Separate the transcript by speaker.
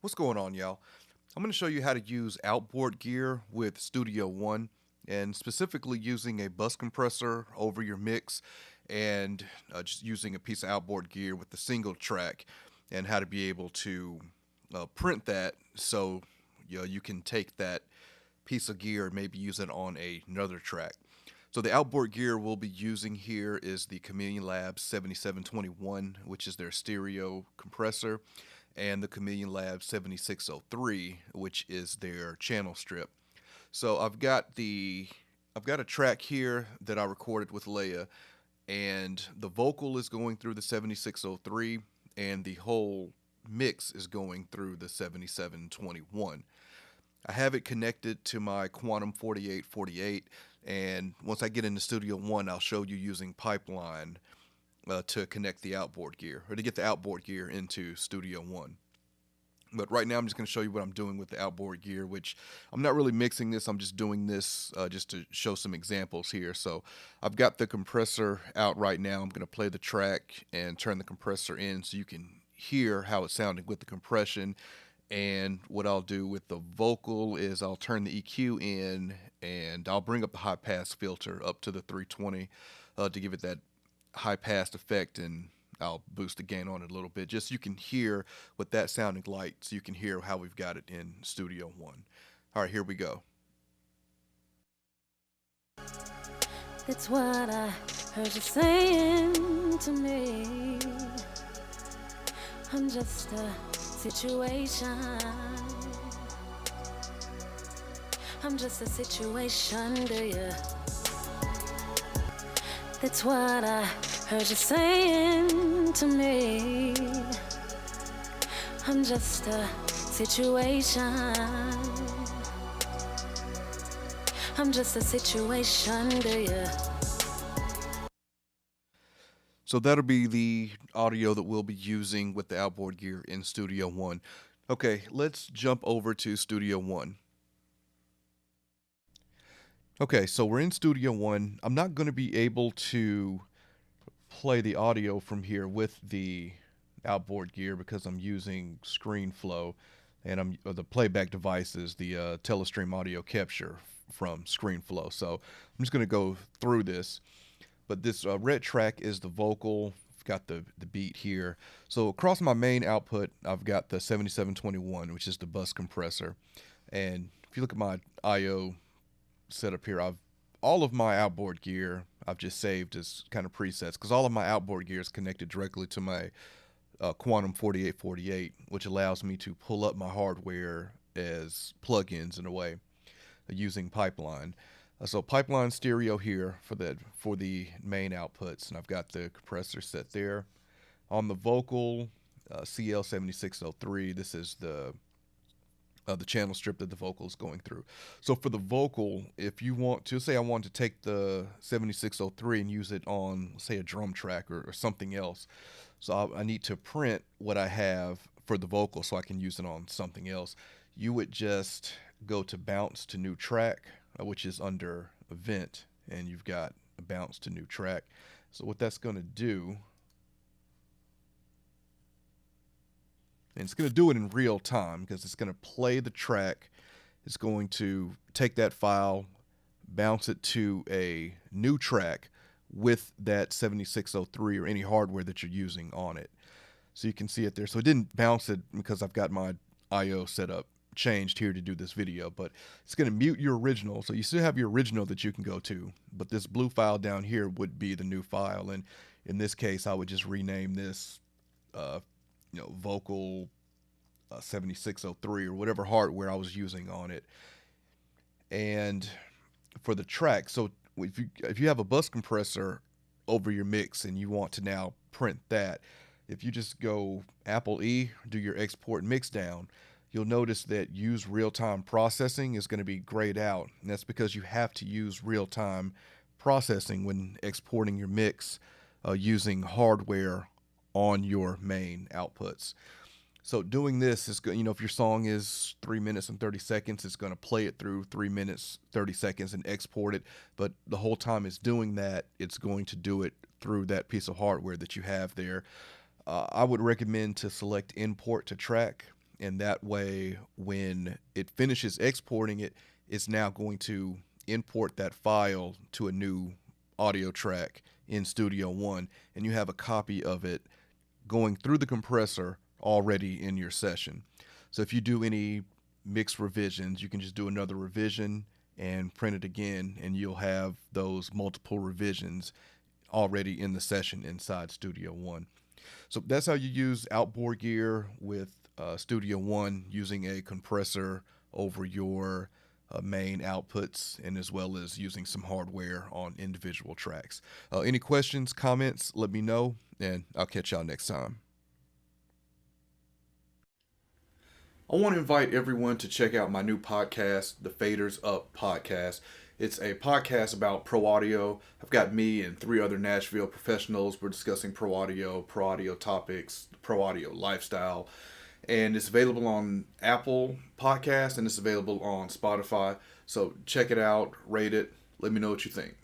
Speaker 1: What's going on, y'all? I'm going to show you how to use outboard gear with Studio One, and specifically using a bus compressor over your mix, and just using a piece of outboard gear with the single track, and how to be able to print that so you can take that piece of gear and maybe use it on another track. So the outboard gear we'll be using here is the Chameleon Labs 7721, which is their stereo compressor, and the Chameleon Labs 7603, which is their channel strip. So I've got a track here that I recorded with Leia, and the vocal is going through the 7603, and the whole mix is going through the 7721. I have it connected to my Quantum 4848, and once I get into Studio One, I'll show you using Pipeline to connect the outboard gear, or to get the outboard gear into Studio One. But right now I'm just going to show you what I'm doing with the outboard gear, which I'm not really mixing this. I'm just doing this just to show some examples here. So I've got the compressor out right now. I'm going to play the track and turn the compressor in so you can hear how it's sounding with the compression. And what I'll do with the vocal is I'll turn the EQ in, and I'll bring up the high pass filter up to the 320 to give it that high pass effect, and I'll boost the gain on it a little bit just so you can hear what that's sounding like, so you can hear how we've got it in Studio One. All right, here we go.
Speaker 2: That's what I heard you saying to me. I'm just a situation. I'm just a situation, do you? That's what I heard you saying to me. I'm just a situation. I'm just a situation, do you?
Speaker 1: So that'll be the audio that we'll be using with the outboard gear in Studio One. Okay, let's jump over to Studio One. Okay, so we're in Studio One. I'm not going to be able to play the audio from here with the outboard gear because I'm using ScreenFlow, and the playback device is the Telestream audio capture from ScreenFlow. So I'm just going to go through this. But this red track is the vocal. I've got the beat here. So across my main output, I've got the 7721, which is the bus compressor. And if you look at my I/O setup here, all of my outboard gear I've just saved as kind of presets, because all of my outboard gear is connected directly to my Quantum 4848, which allows me to pull up my hardware as plugins in a way using Pipeline. So Pipeline stereo here for the main outputs, and I've got the compressor set there. On the vocal, CL7603, this is the channel strip that the vocal is going through. So for the vocal, if you want to, say I want to take the 7603 and use it on, say, a drum track or something else, so I need to print what I have for the vocal so I can use it on something else. You would just go to bounce to new track, which is under event, and you've got a bounce to new track. So what that's going to do, and it's going to do it in real time because it's going to play the track. It's going to take that file, bounce it to a new track with that 7603 or any hardware that you're using on it. So you can see it there. So it didn't bounce it because I've got my I/O set up changed here to do this video, but it's going to mute your original. So you still have your original that you can go to, but this blue file down here would be the new file. And in this case, I would just rename this vocal 7603 or whatever hardware I was using on it. And for the track, so if you have a bus compressor over your mix and you want to now print that, if you just go Apple E, do your export mix down, you'll notice that use real-time processing is going to be grayed out. And that's because you have to use real-time processing when exporting your mix using hardware on your main outputs. So doing this is good. If your song is 3 minutes and 30 seconds, it's going to play it through 3 minutes, 30 seconds and export it. But the whole time it's doing that, it's going to do it through that piece of hardware that you have there. I would recommend to select import to track And that way, when it finishes exporting it, it's now going to import that file to a new audio track in Studio One, and you have a copy of it going through the compressor already in your session. So if you do any mix revisions, you can just do another revision and print it again, and you'll have those multiple revisions already in the session inside Studio One. So that's how you use outboard gear with Studio One, using a compressor over your main outputs, and as well as using some hardware on individual tracks. Any questions, comments, let me know, and I'll catch y'all next time. I want to invite everyone to check out my new podcast, the Faders Up Podcast. It's a podcast about pro audio. I've got me and 3 other Nashville professionals. We're discussing pro audio topics, pro audio lifestyle. And it's available on Apple Podcasts, and it's available on Spotify. So check it out, rate it, let me know what you think.